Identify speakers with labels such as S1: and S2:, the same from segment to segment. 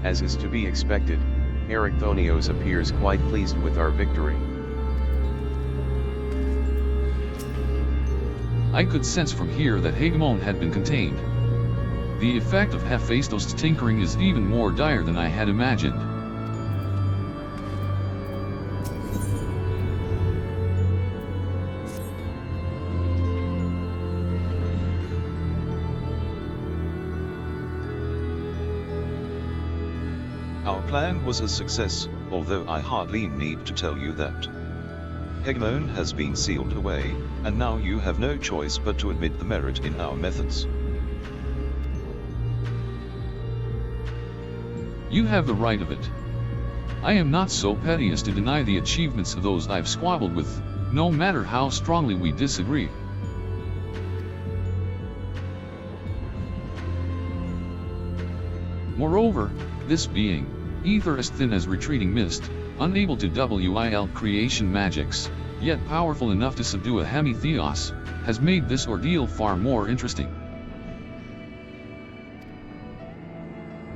S1: As is to be expected, Erichthonios appears quite pleased with our victory.
S2: I could sense from here that Hegemone had been contained. The effect of Hephaistos' tinkering is even more dire than I had imagined.
S3: Our plan was a success, although I hardly need to tell you that. Hegemone has been sealed away, and now you have no choice but to admit the merit in our methods.
S2: You have the right of it. I am not so petty as to deny the achievements of those I've squabbled with, no matter how strongly we disagree. Moreover, this being, either as thin as retreating mist, unable to will creation magics, yet powerful enough to subdue a Hephaistos, has made this ordeal far more interesting.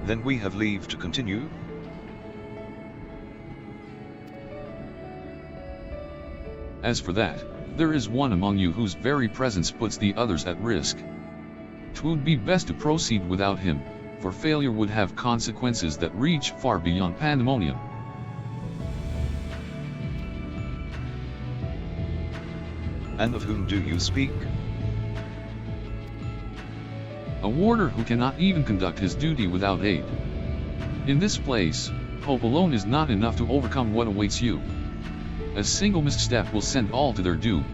S3: Then we have leave to continue?
S2: As for that, there is one among you whose very presence puts the others at risk. 'Twould be best to proceed without him, for failure would have consequences that reach far beyond Pandaemonium.
S3: And of whom do you speak?
S2: A warder who cannot even conduct his duty without aid. In this place, hope alone is not enough to overcome what awaits you. A single misstep will send all to their doom.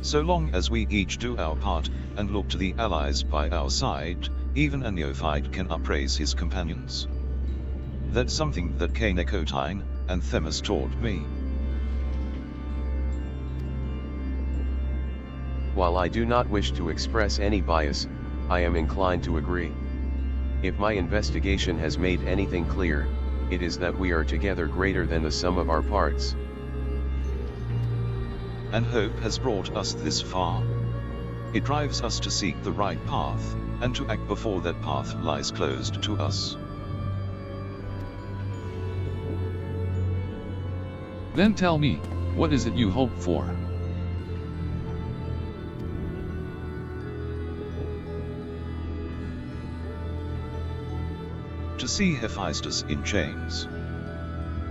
S3: So long as we each do our part, and look to the allies by our side, even a neophyte can appraise his companions. That's something that K'nekotein and Themis taught me.
S1: While I do not wish to express any bias, I am inclined to agree. If my investigation has made anything clear, it is that we are together greater than the sum of our parts.
S3: And hope has brought us this far. It drives us to seek the right path, and to act before that path lies closed to us.
S2: Then tell me, what is it you hope for?
S3: To see Hephaistos in chains.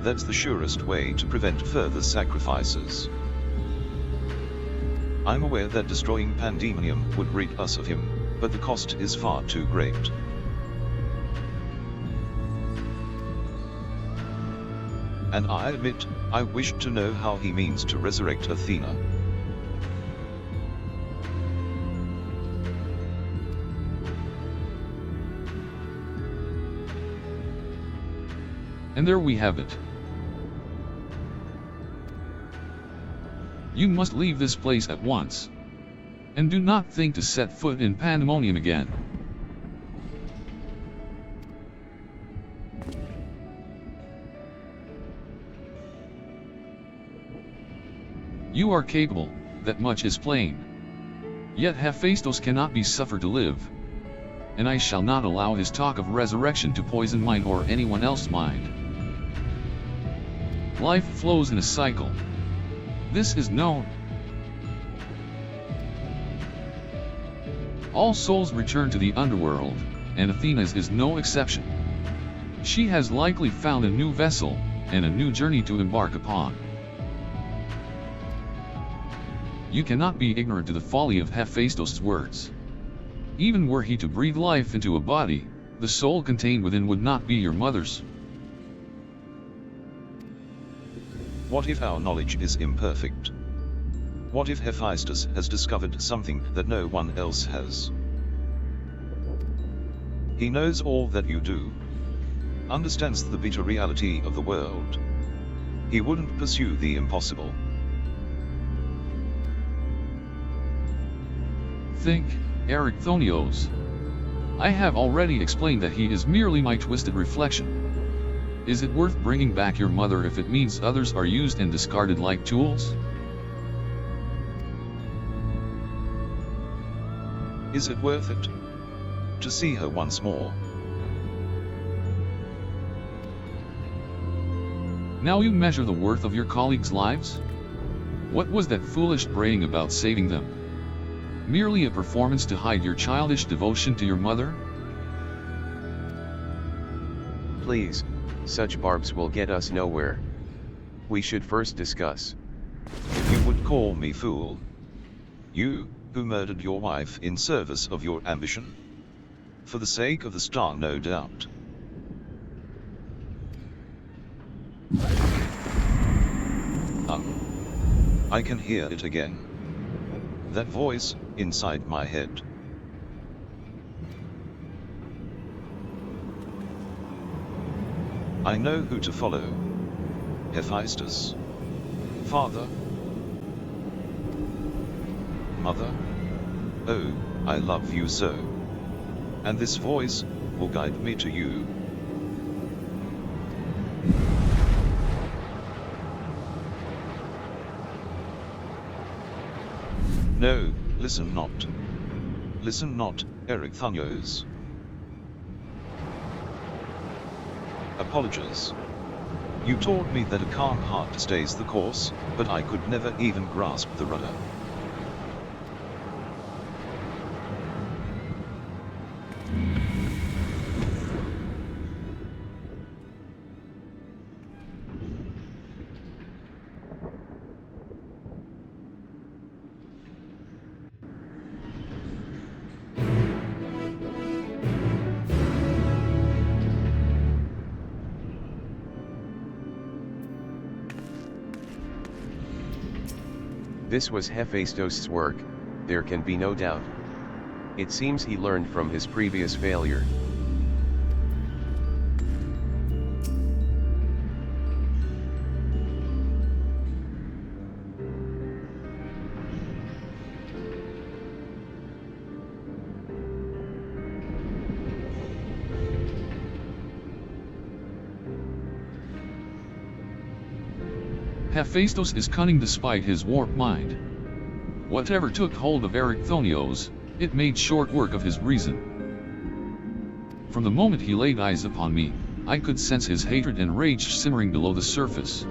S3: That's the surest way to prevent further sacrifices. I'm aware that destroying Pandaemonium would rid us of him, but the cost is far too great. And I admit, I wish to know how he means to resurrect Athena.
S2: And there we have it. You must leave this place at once. And do not think to set foot in Pandaemonium again. You are capable, that much is plain. Yet Hephaistos cannot be suffered to live. And I shall not allow his talk of resurrection to poison mine or anyone else's mind. Life flows in a cycle. This is known. All souls return to the underworld, and Athena's is no exception. She has likely found a new vessel, and a new journey to embark upon. You cannot be ignorant to the folly of Hephaistos' words. Even were he to breathe life into a body, the soul contained within would not be your mother's.
S3: What if our knowledge is imperfect? What if Hephaistos has discovered something that no one else has? He knows all that you do, understands the bitter reality of the world. He wouldn't pursue the impossible.
S2: Think, Erichthonios. I have already explained that he is merely my twisted reflection. Is it worth bringing back your mother if it means others are used and discarded like tools?
S3: Is it worth it? To see her once more?
S2: Now you measure the worth of your colleagues' lives? What was that foolish braying about saving them? Merely a performance to hide your childish devotion to your mother?
S1: Please, such barbs will get us nowhere. We should first discuss.
S3: If you would call me fool. You, who murdered your wife in service of your ambition? For the sake of the star, no doubt. I can hear it again. That voice, inside my head. I know who to follow. Hephaistos. Father. Mother. Oh, I love you so. And this voice will guide me to you. No, listen not. Listen not, Erichthonios. Apologies. You taught me that a calm heart stays the course, but I could never even grasp the rudder.
S1: This was Hephaistos' work, there can be no doubt. It seems he learned from his previous failure.
S2: Hephaistos is cunning despite his warped mind. Whatever took hold of Erichthonios, it made short work of his reason. From the moment he laid eyes upon me, I could sense his hatred and rage simmering below the surface.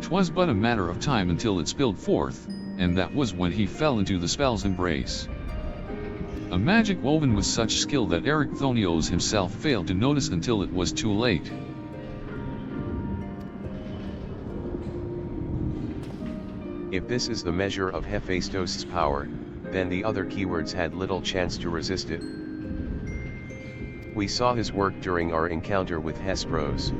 S2: 'Twas but a matter of time until it spilled forth, and that was when he fell into the spell's embrace. A magic woven with such skill that Erichthonios himself failed to notice until it was too late.
S1: If this is the measure of Hephaistos' power, then the other keywords had little chance to resist it. We saw his work during our encounter with Hespros.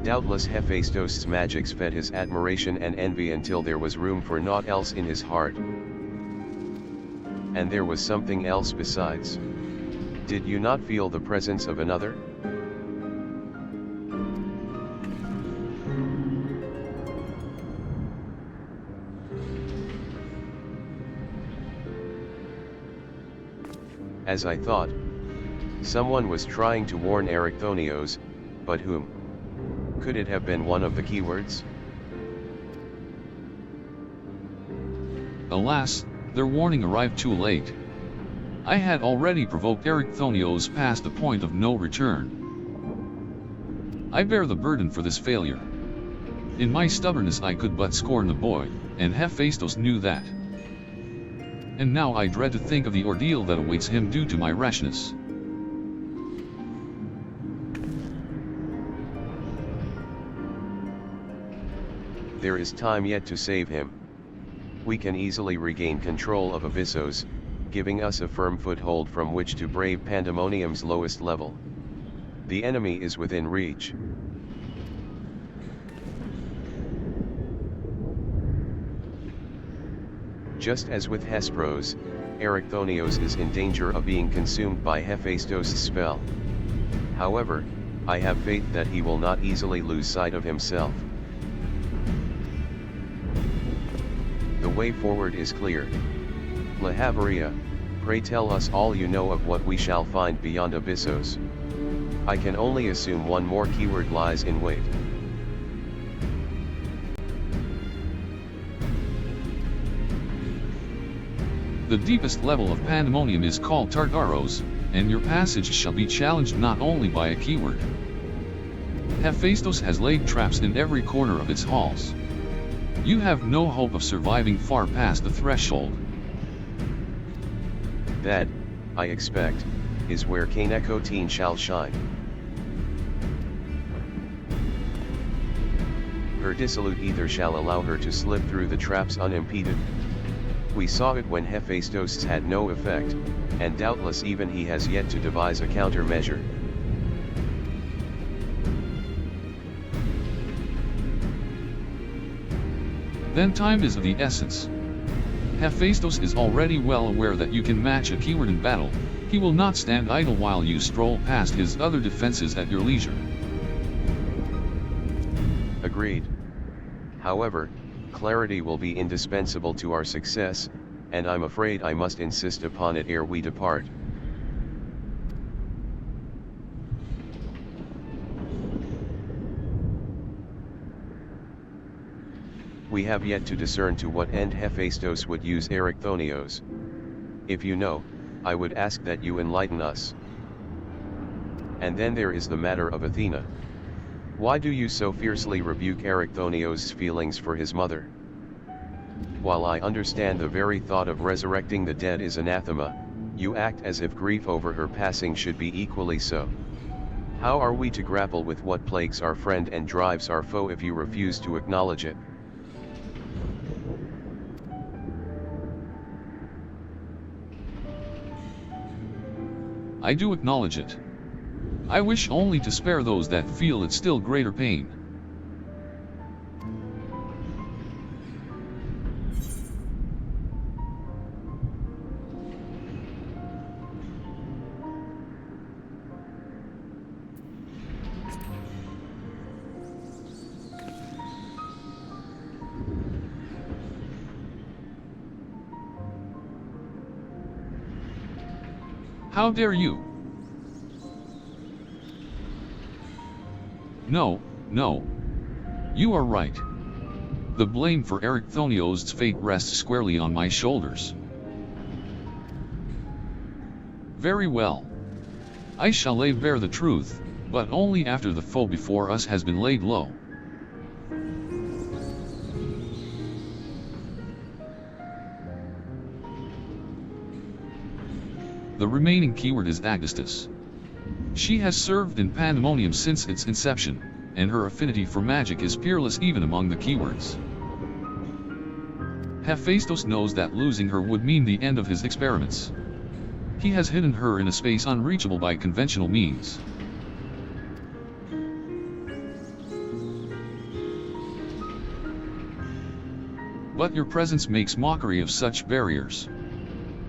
S1: Doubtless Hephaistos' magics fed his admiration and envy until there was room for naught else in his heart. And there was something else besides. Did you not feel the presence of another? As I thought, someone was trying to warn Erichthonios, but whom? Could it have been one of the keywords?
S2: Alas, their warning arrived too late. I had already provoked Erichthonios past the point of no return. I bear the burden for this failure. In my stubbornness I could but scorn the boy, and Hephaistos knew that. And now I dread to think of the ordeal that awaits him due to my rashness.
S1: There is time yet to save him. We can easily regain control of Abyssos, giving us a firm foothold from which to brave Pandaemonium's lowest level. The enemy is within reach. Just as with Hespros, Erichthonios is in danger of being consumed by Hephaistos' spell. However, I have faith that he will not easily lose sight of himself. The way forward is clear. Lahabrea, Pray tell us all you know of what we shall find beyond Abyssos. I can only assume one more keyword lies in wait.
S2: The deepest level of Pandemonium is called Tartaros, and your passage shall be challenged not only by a keyword. Hephaistos has laid traps in every corner of its halls. You have no hope of surviving far past the threshold.
S1: That, I expect, is where K'nekotein shall shine. Her dissolute ether shall allow her to slip through the traps unimpeded. We saw it when Hephaistos had no effect, and doubtless even he has yet to devise a countermeasure.
S2: Then time is of the essence. Hephaistos is already well aware that you can match a keyword in battle. He will not stand idle while you stroll past his other defenses at your leisure.
S1: Agreed. However, clarity will be indispensable to our success, and I'm afraid I must insist upon it ere we depart. We have yet to discern to what end Hephaistos would use Erichthonios. If you know, I would ask that you enlighten us. And then there is the matter of Athena. Why do you so fiercely rebuke Erichthonios' feelings for his mother? While I understand the very thought of resurrecting the dead is anathema, you act as if grief over her passing should be equally so. How are we to grapple with what plagues our friend and drives our foe if you refuse to acknowledge it?
S2: I do acknowledge it. I wish only to spare those that feel its still greater pain. How dare you? No, no. You are right. The blame for Erichthonios' fate rests squarely on my shoulders. Very well. I shall lay bare the truth, but only after the foe before us has been laid low. The remaining keyword is Abyssos. She has served in Pandemonium since its inception, and her affinity for magic is peerless even among the keywords. Hephaistos knows that losing her would mean the end of his experiments. He has hidden her in a space unreachable by conventional means. But your presence makes mockery of such barriers.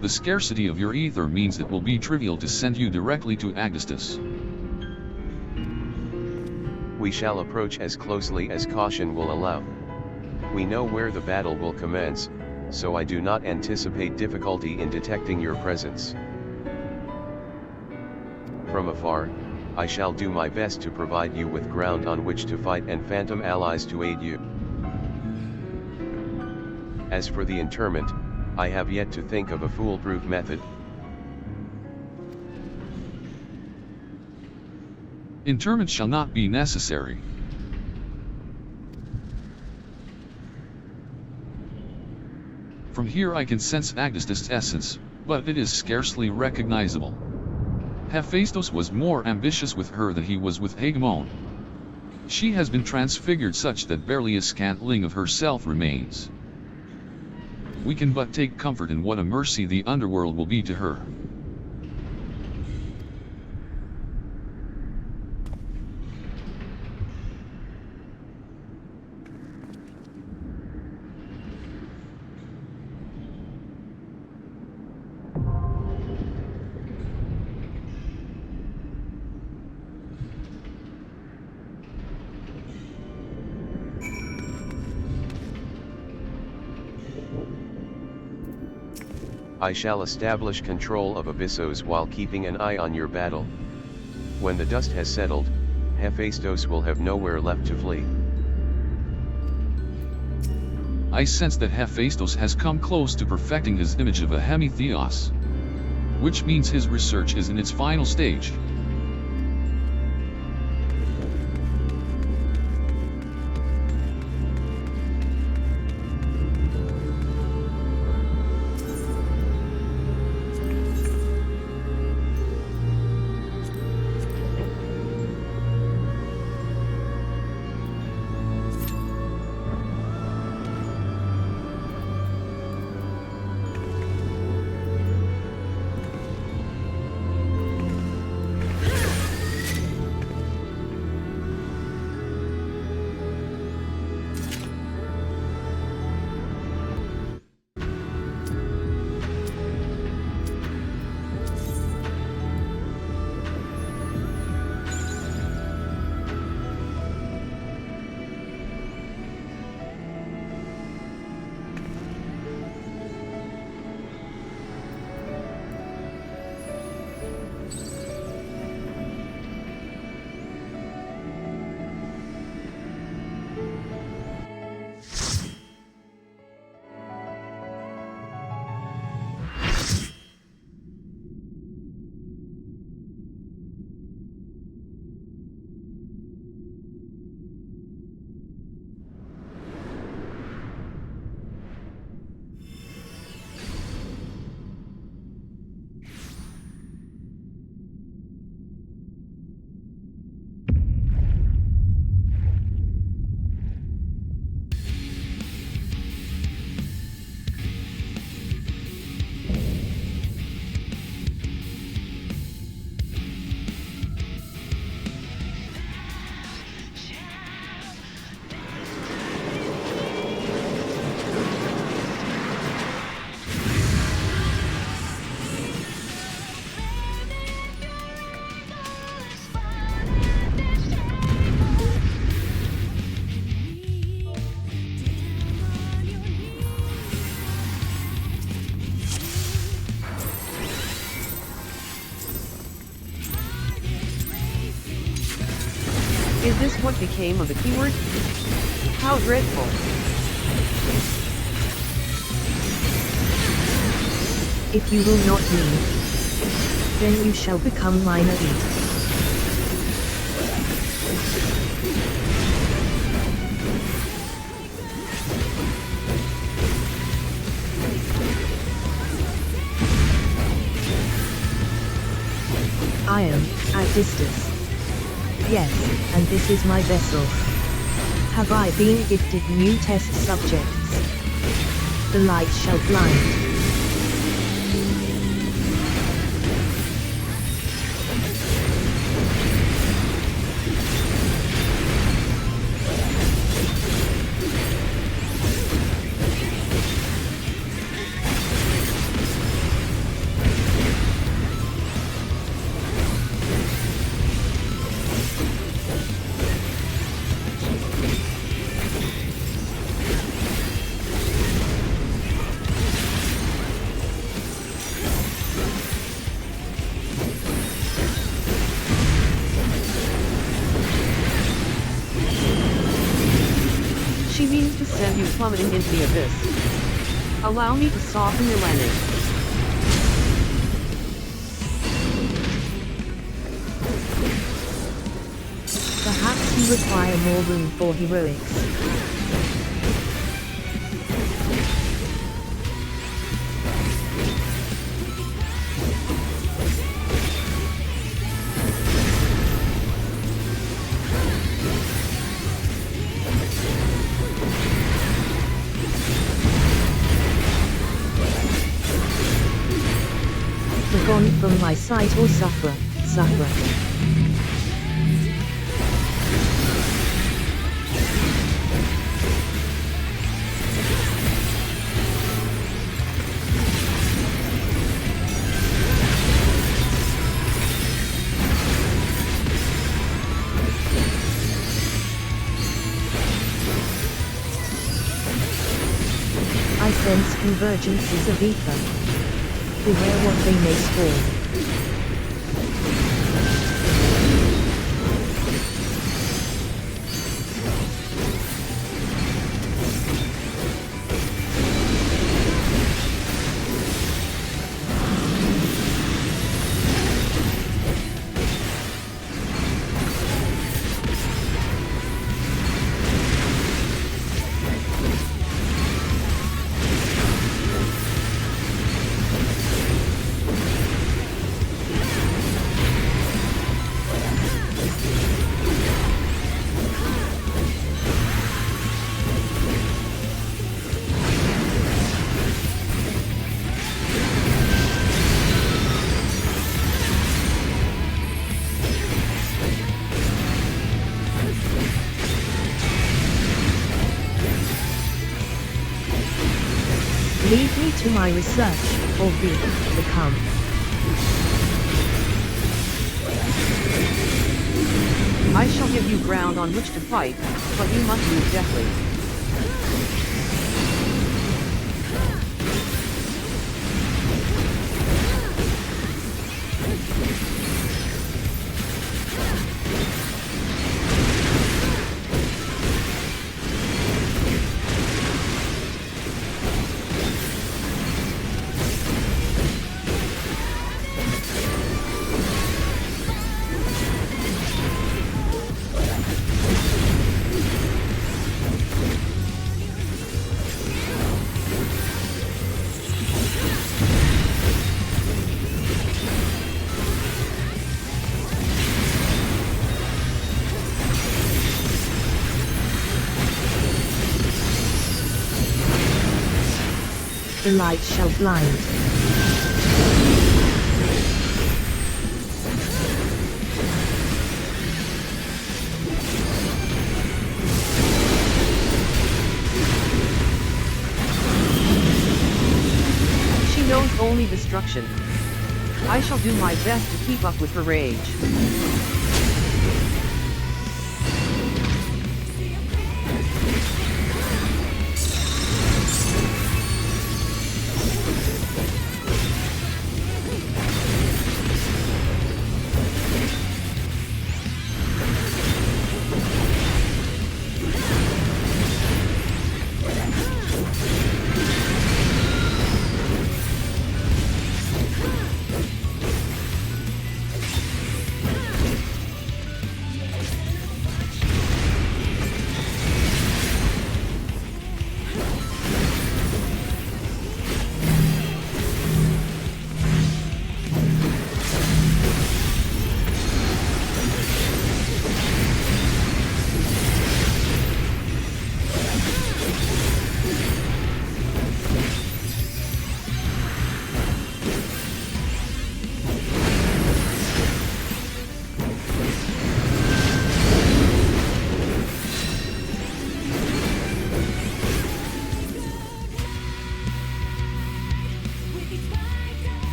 S2: The scarcity of your ether means it will be trivial to send you directly to Abyssos.
S1: We shall approach as closely as caution will allow. We know where the battle will commence, so I do not anticipate difficulty in detecting your presence. From afar, I shall do my best to provide you with ground on which to fight and phantom allies to aid you. As for the interment, I have yet to think of a foolproof method.
S2: Interment shall not be necessary. From here I can sense Abyssos' essence, but it is scarcely recognizable. Hephaistos was more ambitious with her than he was with Hegemone. She has been transfigured such that barely a scantling of herself remains. We can but take comfort in what a mercy the underworld will be to her.
S1: I shall establish control of Abyssos while keeping an eye on your battle. When the dust has settled, Hephaistos will have nowhere left to flee.
S2: I sense that Hephaistos has come close to perfecting his image of a hemitheos, which means his research is in its final stage.
S4: Is this what became of the keyword? How dreadful.
S5: If you will not leave, then you shall become mine elite. I am Abyssos. Yes, and this is my vessel. Have I been gifted new test subjects? The light shall blind.
S4: She means to send you plummeting into the abyss. Allow me to soften your landing.
S5: Perhaps you require more room for heroics. Begone from my sight or suffer. I sense convergences of ether. Beware what they may spawn. Leave me to my research, or become.
S4: I shall give you ground on which to fight, but you must move deftly.
S5: The light shall blind.
S4: She knows only destruction. I shall do my best to keep up with her rage.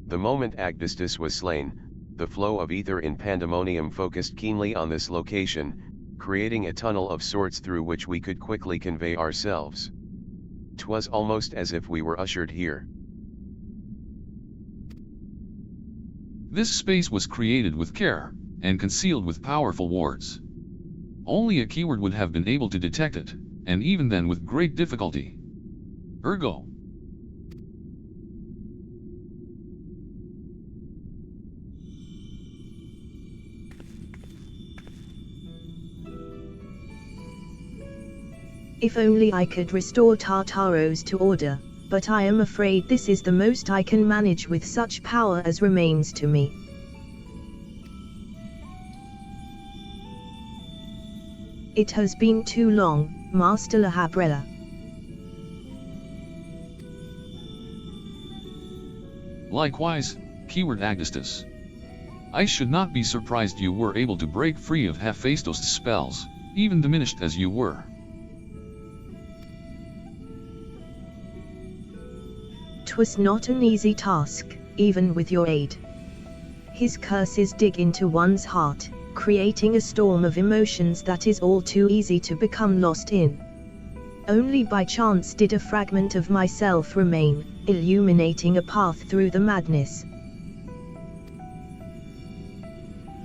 S1: The moment Abyssos was slain, the flow of ether in Pandaemonium focused keenly on this location, creating a tunnel of sorts through which we could quickly convey ourselves. 'Twas almost as if we were ushered here.
S2: This space was created with care, and concealed with powerful wards. Only a keyword would have been able to detect it, and even then with great difficulty. Ergo.
S5: If only I could restore Tartaros to order, but I am afraid this is the most I can manage with such power as remains to me. It has been too long, Master Lahabrea.
S2: Likewise, keyword Agustus. I should not be surprised you were able to break free of Hephaistos' spells, even diminished as you were.
S5: 'Twas not an easy task, even with your aid. His curses dig into one's heart, creating a storm of emotions that is all too easy to become lost in. Only by chance did a fragment of myself remain, illuminating a path through the madness.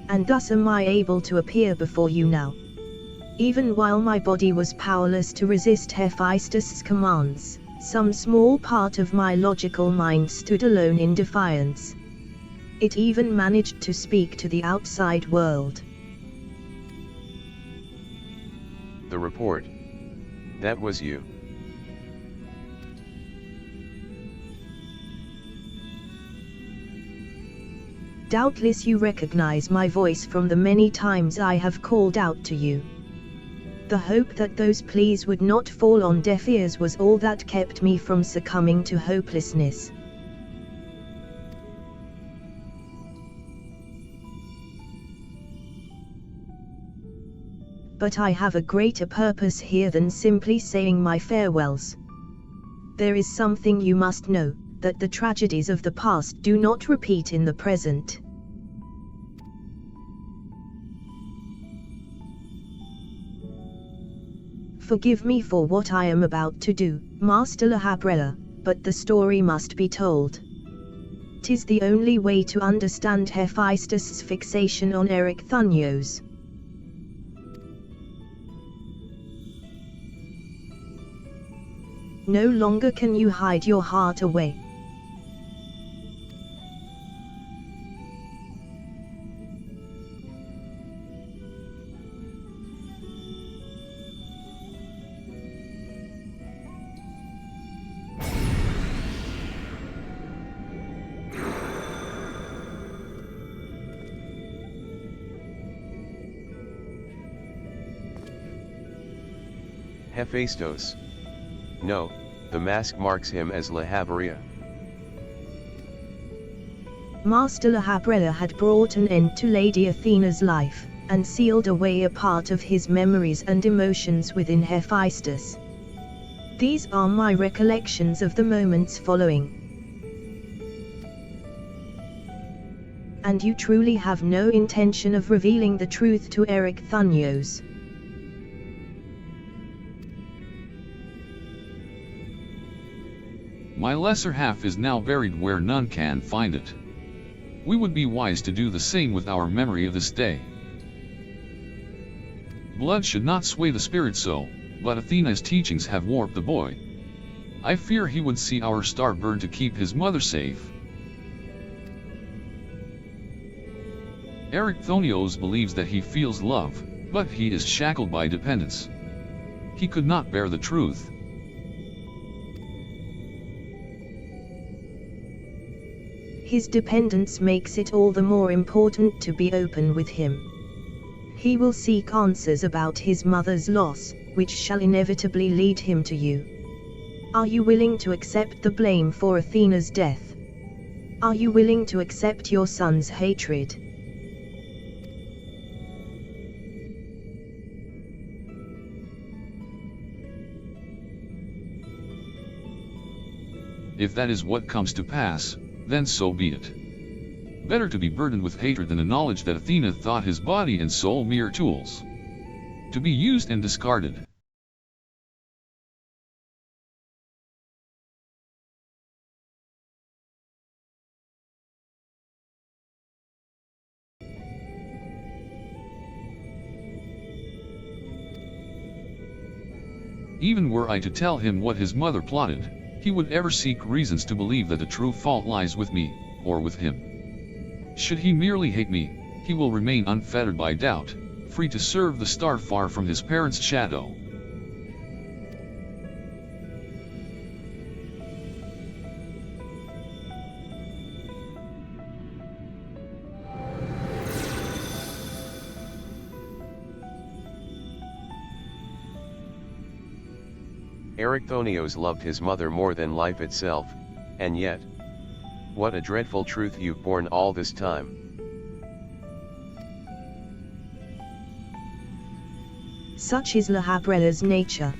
S5: And thus am I able to appear before you now. Even while my body was powerless to resist Hephaistos' commands, some small part of my logical mind stood alone in defiance. It even managed to speak to the outside world.
S1: The report. That was you.
S5: Doubtless you recognize my voice from the many times I have called out to you. The hope that those pleas would not fall on deaf ears was all that kept me from succumbing to hopelessness. But I have a greater purpose here than simply saying my farewells. There is something you must know, that the tragedies of the past do not repeat in the present. Forgive me for what I am about to do, Master Lahabrea, but the story must be told. 'Tis the only way to understand Hephaistos' fixation on Erichthonios. No longer can you hide your heart away.
S1: Hephaistos. No, the mask marks him as Lahabrea.
S5: Master Lahabrea had brought an end to Lady Athena's life, and sealed away a part of his memories and emotions within Hephaistos. These are my recollections of the moments following. And you truly have no intention of revealing the truth to Erichthonios.
S2: My lesser half is now buried where none can find it. We would be wise to do the same with our memory of this day. Blood should not sway the spirit so, but Athena's teachings have warped the boy. I fear he would see our star burn to keep his mother safe. Erichthonios believes that he feels love, but he is shackled by dependence. He could not bear the truth.
S5: His dependence makes it all the more important to be open with him. He will seek answers about his mother's loss, which shall inevitably lead him to you. Are you willing to accept the blame for Athena's death? Are you willing to accept your son's hatred?
S2: If that is what comes to pass, then so be it. Better to be burdened with hatred than the knowledge that Athena thought his body and soul mere tools, to be used and discarded. Even were I to tell him what his mother plotted, he would ever seek reasons to believe that the true fault lies with me, or with him. Should he merely hate me, he will remain unfettered by doubt, free to serve the star far from his parents' shadow.
S1: Erichthonios loved his mother more than life itself, and yet, what a dreadful truth you've borne all this time.
S5: Such is Lahabrea's nature.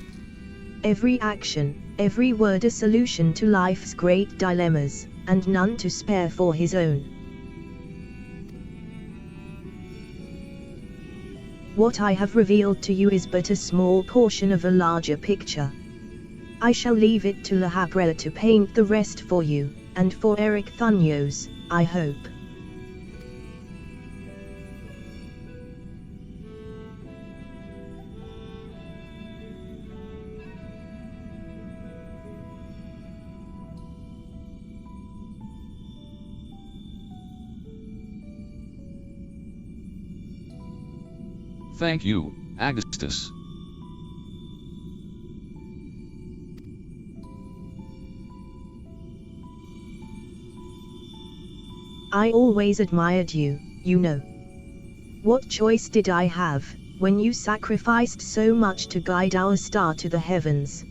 S5: Every action, every word a solution to life's great dilemmas, and none to spare for his own. What I have revealed to you is but a small portion of a larger picture. I shall leave it to Lahabrea to paint the rest for you, and for Erichthonios, I hope.
S2: Thank you, Abyssos.
S5: I always admired you, you know. What choice did I have, when you sacrificed so much to guide our star to the heavens?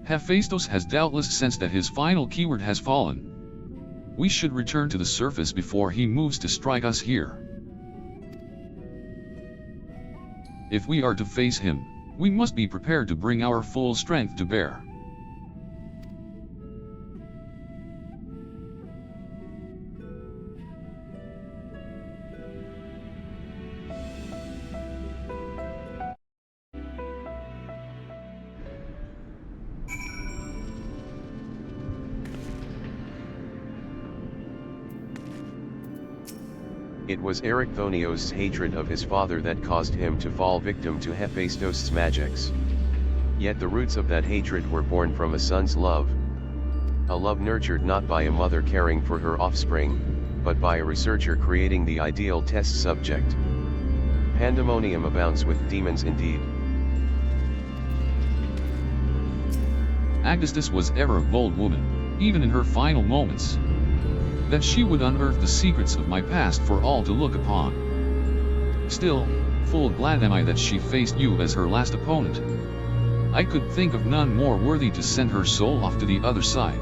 S2: Hephaistos has doubtless sensed that his final keyword has fallen. We should return to the surface before he moves to strike us here. If we are to face him, we must be prepared to bring our full strength to bear.
S1: It was Erichthonios' hatred of his father that caused him to fall victim to Hephaistos' magics. Yet the roots of that hatred were born from a son's love. A love nurtured not by a mother caring for her offspring, but by a researcher creating the ideal test subject. Pandemonium abounds with demons indeed.
S2: Abyssos was ever a bold woman, even in her final moments. That she would unearth the secrets of my past for all to look upon. Still, full glad am I that she faced you as her last opponent. I could think of none more worthy to send her soul off to the other side.